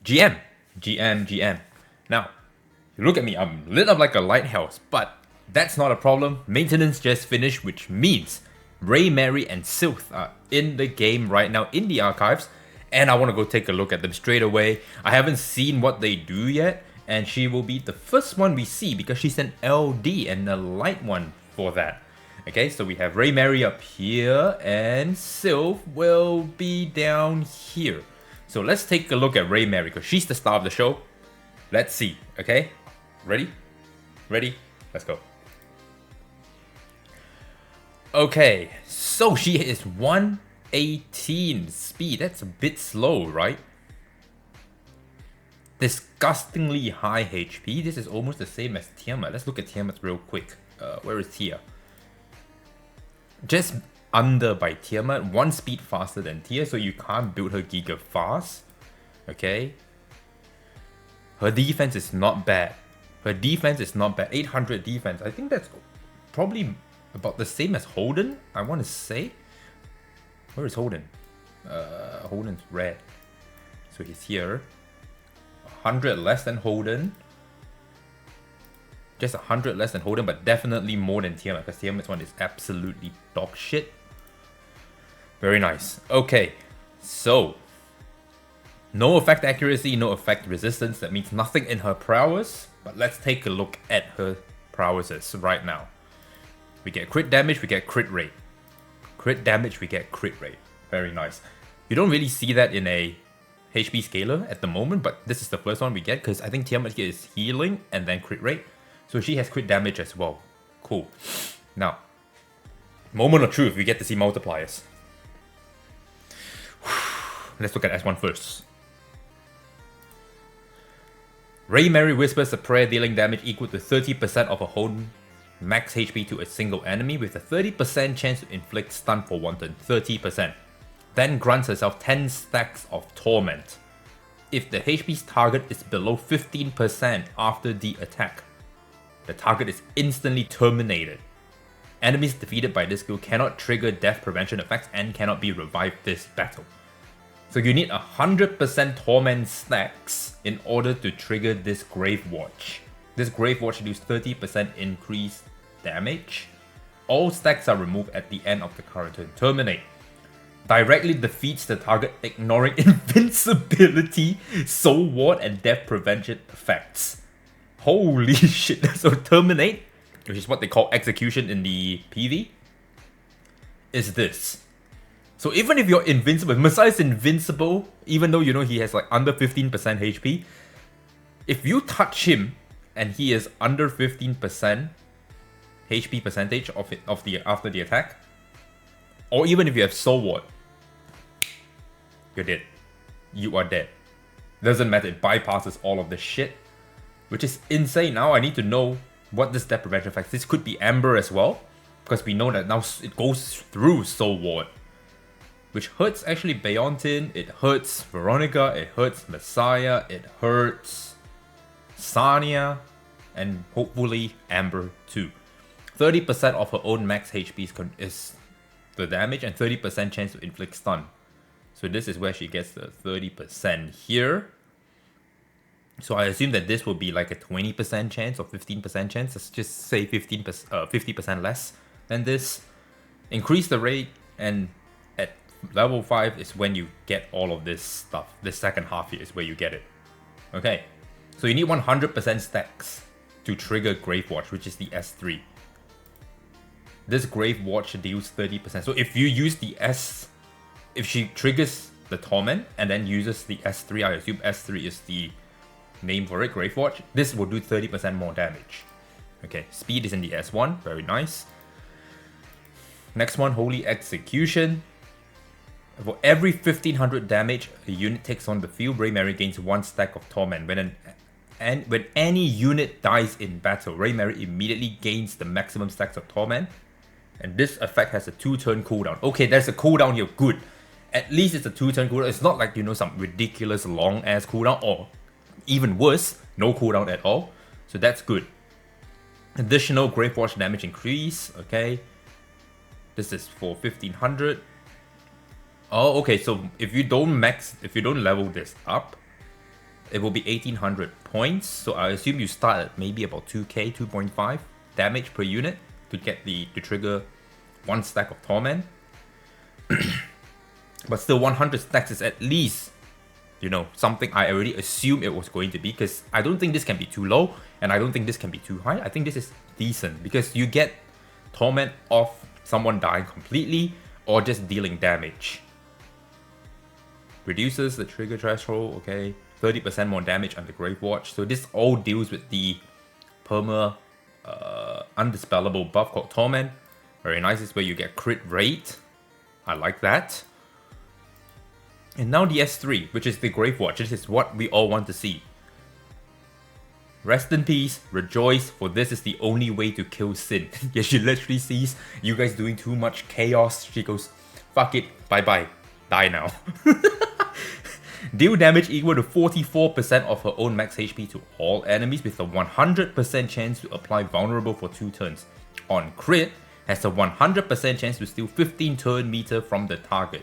GM. Now, you look at me, I'm lit up like a lighthouse, but that's not a problem. Maintenance just finished, which means Raymerry and Sylph are in the game right now in the archives, and I want to go take a look at them straight away. I haven't seen what they do yet, and she will be the first one we see because she's an LD and a light one for that. Okay, so we have Raymerry up here, and Sylph will be down here. So let's take a look at Raymerry because she's the star of the show. Let's see, okay? Ready? Ready? Let's go. Okay, so she is 118 speed. That's a bit slow, right? Disgustingly high HP. This is almost the same as Tiamat. Let's look at Tiamat real quick. Where is Tia? Just under by Tiamat. 1 speed faster than Tia, so you can't build her Giga fast. Okay. Her defense is not bad. 800 defense. I think that's probably about the same as Holden, I want to say. Where is Holden? Holden's red. So he's here. 100 less than Holden. Just 100 less than Holden, but definitely more than Tiamat, because Tiamat's one is absolutely dog shit. Very nice. Okay, so no effect accuracy, no effect resistance. That means nothing in her prowess. But let's take a look at her prowesses right now. We get crit damage, we get crit rate. Crit damage, we get crit rate. Very nice. You don't really see that in a HP scaler at the moment, but this is the first one we get because I think Tiamat here is healing and then crit rate. So she has crit damage as well. Cool. Now, moment of truth, we get to see multipliers. Let's look at S1 first. Raymerry whispers a prayer dealing damage equal to 30% of a whole max HP to a single enemy with a 30% chance to inflict stun for 1 turn. 30%. Then grants herself 10 stacks of torment. If the HP's target is below 15% after the attack, the target is instantly terminated. Enemies defeated by this skill cannot trigger death prevention effects and cannot be revived this battle. So you need 100% torment stacks in order to trigger this Grave Watch. This Grave Watch deals 30% increased damage. All stacks are removed at the end of the current turn. Terminate. Directly defeats the target, ignoring invincibility, soul ward, and death prevention effects. Holy shit. So terminate, which is what they call execution in the PV, is this. So even if you're invincible, Messiah is invincible, even though you know he has like under 15% HP, if you touch him and he is under 15% HP percentage of the after the attack, or even if you have Soul Ward, you're dead. You are dead. Doesn't matter, it bypasses all of the shit, which is insane. Now I need to know what this death prevention effect. This could be Amber as well, because we know that now it goes through Soul Ward, which hurts actually Beontin, it hurts Veronica, it hurts Messiah, it hurts Sania, and hopefully Amber too. 30% of her own max HP is the damage and 30% chance to inflict stun. So this is where she gets the 30% here. So I assume that this will be like a 20% chance or 15% chance. Let's just say 50% less than this. Increase the rate, and at level 5 is when you get all of this stuff. The second half here is where you get it. Okay, so you need 100% stacks to trigger Grave Watch, which is the S3. This Grave Watch deals 30%. So if you use the if she triggers the Torment and then uses the S3, I assume S3 is the name for it, Grave Watch, this will do 30% more damage. Okay, speed is in the S1, very nice. Next one, Holy Execution. For every 1500 damage a unit takes on the field, Raymerry gains 1 stack of Torment. When any unit dies in battle, Raymerry immediately gains the maximum stacks of Torment. And this effect has a 2-turn cooldown. Okay, there's a cooldown here, good. At least it's a 2-turn cooldown. It's not like, you know, some ridiculous long-ass cooldown, or even worse, no cooldown at all. So that's good. Additional Grave Watch damage increase, okay. This is for 1500. Oh, okay, so if you don't level this up, it will be 1800 points. So I assume you start at maybe about 2k, 2.5 damage per unit to trigger 1 stack of Torment. But still 100 stacks is at least, you know, something I already assumed it was going to be, because I don't think this can be too low and I don't think this can be too high. I think this is decent because you get Torment off someone dying completely or just dealing damage. Reduces the trigger threshold, okay. 30% more damage on the Grave Watch. So this all deals with the perma undispellable buff called Torment. Very nice, is where you get crit rate. I like that. And now the S3, which is the Grave Watch. This is what we all want to see. Rest in peace, rejoice, for this is the only way to kill Sin. Yeah, she literally sees you guys doing too much chaos. She goes, fuck it, bye bye, die now. Deal damage equal to 44% of her own max HP to all enemies with a 100% chance to apply vulnerable for 2 turns. On crit, has a 100% chance to steal 15 turn meter from the target.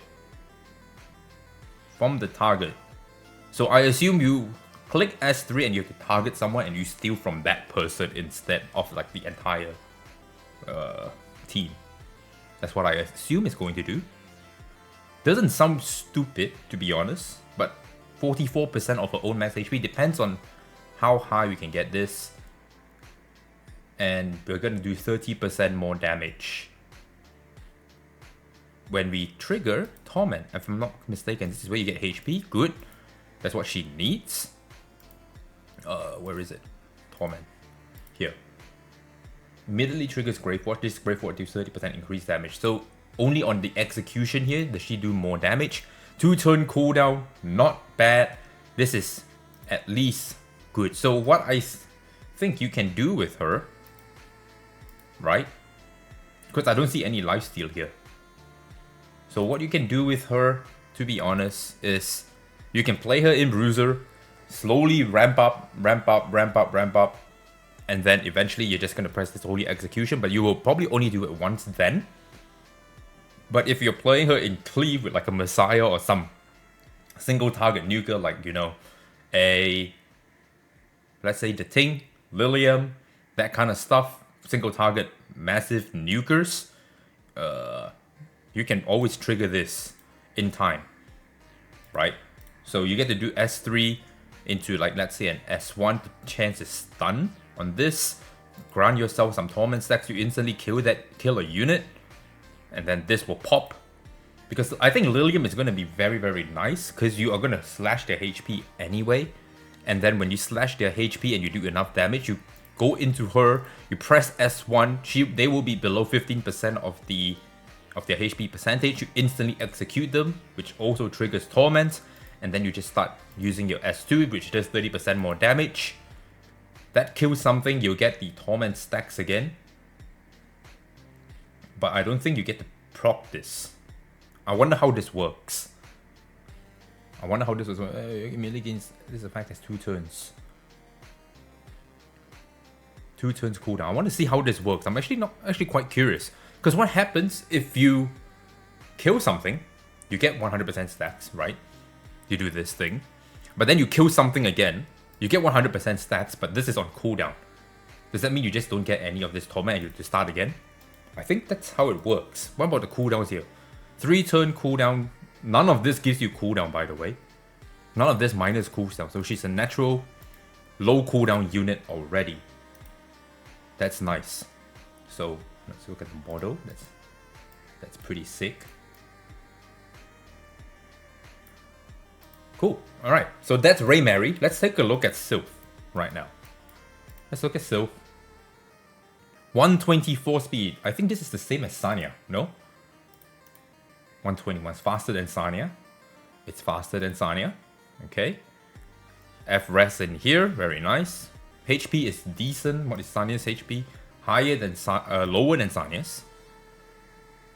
So I assume you click S3 and you have to target someone and you steal from that person instead of like the entire team. That's what I assume it's going to do. Doesn't sound stupid, to be honest, but 44% of her own max HP depends on how high we can get this. And we're gonna do 30% more damage when we trigger Torment. If I'm not mistaken, this is where you get HP. Good. That's what she needs. Where is it? Torment. Here. Immediately triggers Grave Watch. This Grave Watch deals 30% increased damage. So only on the execution here does she do more damage. 2 turn cooldown, not bad. This is at least good. So what I think you can do with her, right? Because I don't see any lifesteal here. So what you can do with her, to be honest, is you can play her in Bruiser, slowly ramp up, and then eventually you're just going to press this holy execution, but you will probably only do it once then. But if you're playing her in Cleave with like a Messiah or some single target nuker, like, you know, let's say the Ting, Lilium, that kind of stuff, single target massive nukers, you can always trigger this in time, right? So you get to do S3 into like, let's say an S1, the chance is stun on this, grant yourself some Torment stacks, you instantly kill a unit, and then this will pop. Because I think Lilium is going to be very, very nice, because you are going to slash their HP anyway, and then when you slash their HP and you do enough damage, you go into her, you press S1, they will be below 15% of their HP percentage, you instantly execute them, which also triggers Torment, and then you just start using your S2, which does 30% more damage. That kills something, you'll get the Torment stacks again. But I don't think you get to proc this. I wonder how this works. Immediately gains, this effect has 2 turns. 2 turns cooldown. I want to see how this works. I'm actually quite curious. Because what happens if you kill something, you get 100% stats, right? You do this thing. But then you kill something again, you get 100% stats, but this is on cooldown. Does that mean you just don't get any of this Torment and you have to start again? I think that's how it works. What about the cooldowns here? 3 turn cooldown. None of this gives you cooldown, by the way. None of this minus cooldown. So she's a natural low cooldown unit already. That's nice. So let's look at the model. That's pretty sick. Cool. Alright, so that's Raymerry. Let's take a look at Sylph right now. Let's look at Sylph. 124 speed. I think this is the same as Sanya, no? 121 is faster than Sanya. It's faster than Sanya. Okay. F-res in here, very nice. HP is decent. What is Sanya's HP? Higher than lower than Sanya's.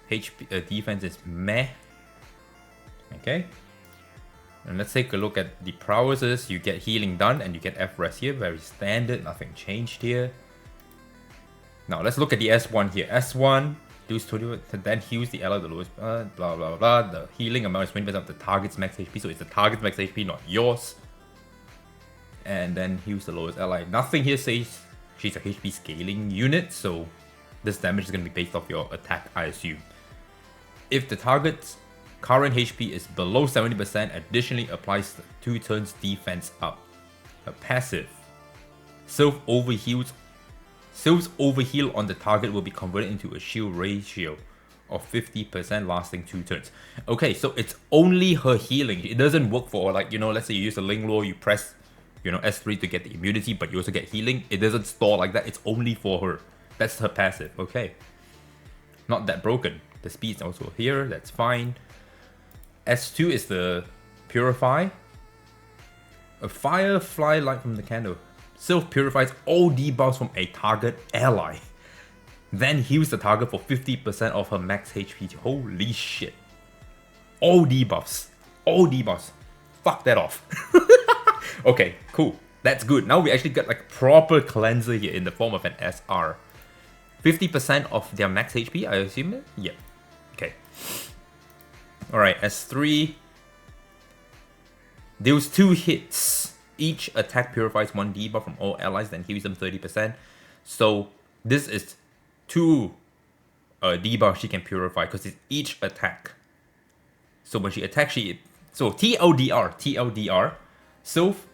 HP defense is meh. Okay. And let's take a look at the prowesses. You get healing done and you get F-res here. Very standard, nothing changed here. Now let's look at the S1 here. S1 deals 20, then heals the ally the lowest, blah blah blah. The healing amount is 20% of the target's max HP, so it's the target's max HP, not yours. and then heals the lowest ally. Nothing here says she's a HP scaling unit, so this damage is going to be based off your attack, I assume. If the target's current HP is below 70%, additionally applies 2 turns defense up. Her passive, Sylph overheals. Sylph's overheal on the target will be converted into a shield ratio of 50% lasting 2 turns. Okay, so it's only her healing. It doesn't work for, like, you know, let's say you use a Ling Law, you press, you know, S3 to get the immunity, but you also get healing. It doesn't store like that. It's only for her. That's her passive. Okay. Not that broken. The speed's also here. That's fine. S2 is the Purify. A fire fly light from the candle. Sylph purifies all debuffs from a target ally. Then heals the target for 50% of her max HP. Holy shit. All debuffs. All debuffs. Fuck that off. Okay, cool. That's good. Now we actually got like proper cleanser here in the form of an SR. 50% of their max HP, I assume? Yep. Okay. Alright, S3 deals 2 hits. Each attack purifies 1 debuff from all allies, then heals them 30%. So this is 2 debuffs she can purify because it's each attack. So when she attacks, so TLDR, Sylph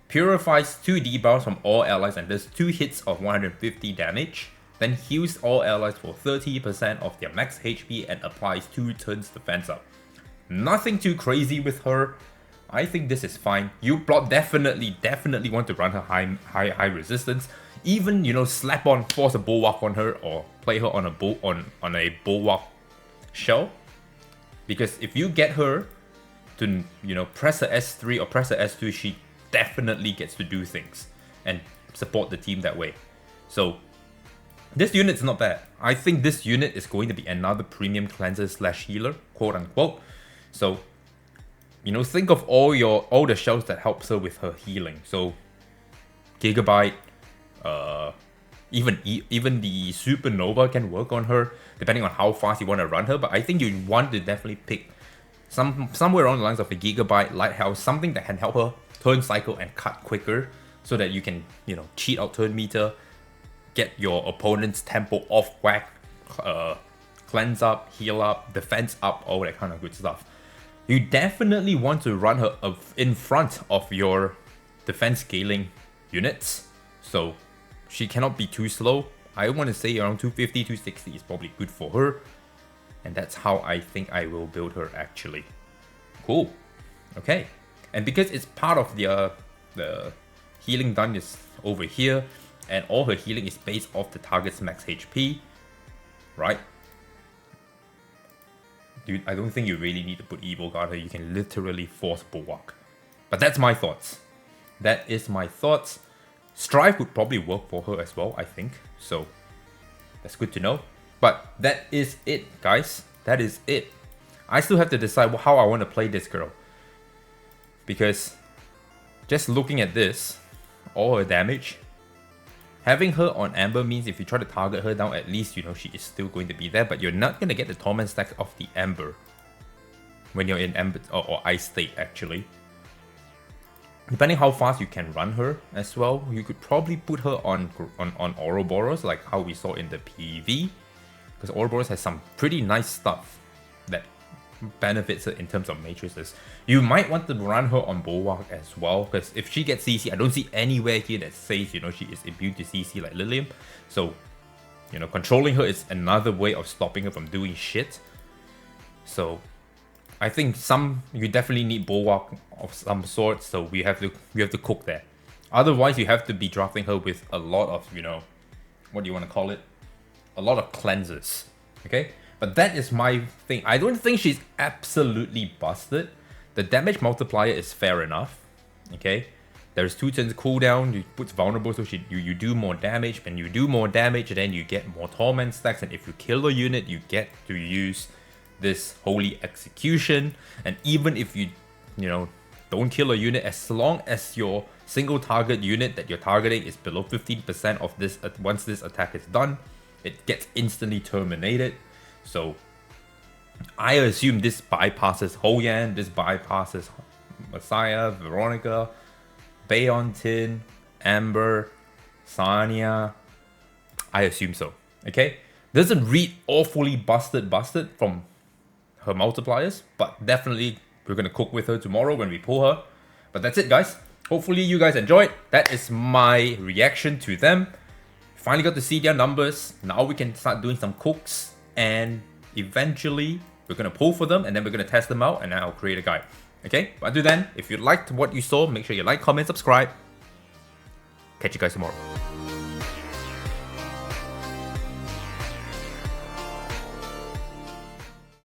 purifies 2 debuffs from all allies and does 2 hits of 150 damage. Then heals all allies for 30% of their max HP and applies 2 turns defense up. Nothing too crazy with her. I think this is fine. You definitely want to run her high resistance. Even, you know, force a bulwark on her or play her on a bulwark shell. Because if you get her to, you know, press a S3 or press a S2, she definitely gets to do things and support the team that way. So this unit is not bad. I think this unit is going to be another premium cleanser / healer, quote unquote. So, you know, think of all the shells that helps her with her healing. So Gigabyte, even the Supernova can work on her, depending on how fast you want to run her. But I think you want to definitely pick somewhere along the lines of a Gigabyte, Lighthouse, something that can help her turn cycle and cut quicker, so that you can, you know, cheat out turn meter, get your opponent's tempo off whack, cleanse up, heal up, defense up, all that kind of good stuff. You definitely want to run her in front of your defense scaling units, so she cannot be too slow. I want to say around 250, 260 is probably good for her, and that's how I think I will build her actually. Cool. Okay, and because it's part of the healing done is over here, and all her healing is based off the target's max HP, right? Dude, I don't think you really need to put Evil Guard her. You can literally force Bulwark. But that's my thoughts. That is my thoughts. Strive would probably work for her as well, I think. So that's good to know. But that is it, guys. That is it. I still have to decide how I want to play this girl. Because just looking at this, all her damage, having her on Amber means if you try to target her down, at least, you know, she is still going to be there, but you're not going to get the Torment stacks of the Amber when you're in Amber or Ice state, actually. Depending how fast you can run her as well, you could probably put her on Ouroboros, like how we saw in the PV, because Ouroboros has some pretty nice stuff that benefits her in terms of matrices. You might want to run her on Bulwark as well, because if she gets CC, I don't see anywhere here that says, you know, she is immune to CC like Lilium. So, you know, controlling her is another way of stopping her from doing shit. So I think you definitely need Bulwark of some sort, so we have to cook there. Otherwise, you have to be drafting her with a lot of, you know, what do you want to call it? A lot of cleansers. Okay? But that is my thing. I don't think she's absolutely busted. The damage multiplier is fair enough. Okay? There's 2 turns cooldown, you put vulnerable, so you do more damage. When you do more damage, then you get more torment stacks, and if you kill a unit, you get to use this Holy Execution. And even if you know, don't kill a unit, as long as your single target unit that you're targeting is below 15% of this, once this attack is done, it gets instantly terminated. So I assume this bypasses Hoyan, this bypasses Messiah, Veronica, Baontin, Amber, Sania. I assume so. Okay? Doesn't read awfully busted from her multipliers, but definitely we're gonna cook with her tomorrow when we pull her. But that's it, guys. Hopefully you guys enjoyed. That is my reaction to them. Finally got to see their numbers. Now we can start doing some cooks, and eventually we're gonna pull for them, and then we're gonna test them out, and then I'll create a guide. Okay? But until then, if you liked what you saw, make sure you like, comment, subscribe. Catch you guys tomorrow.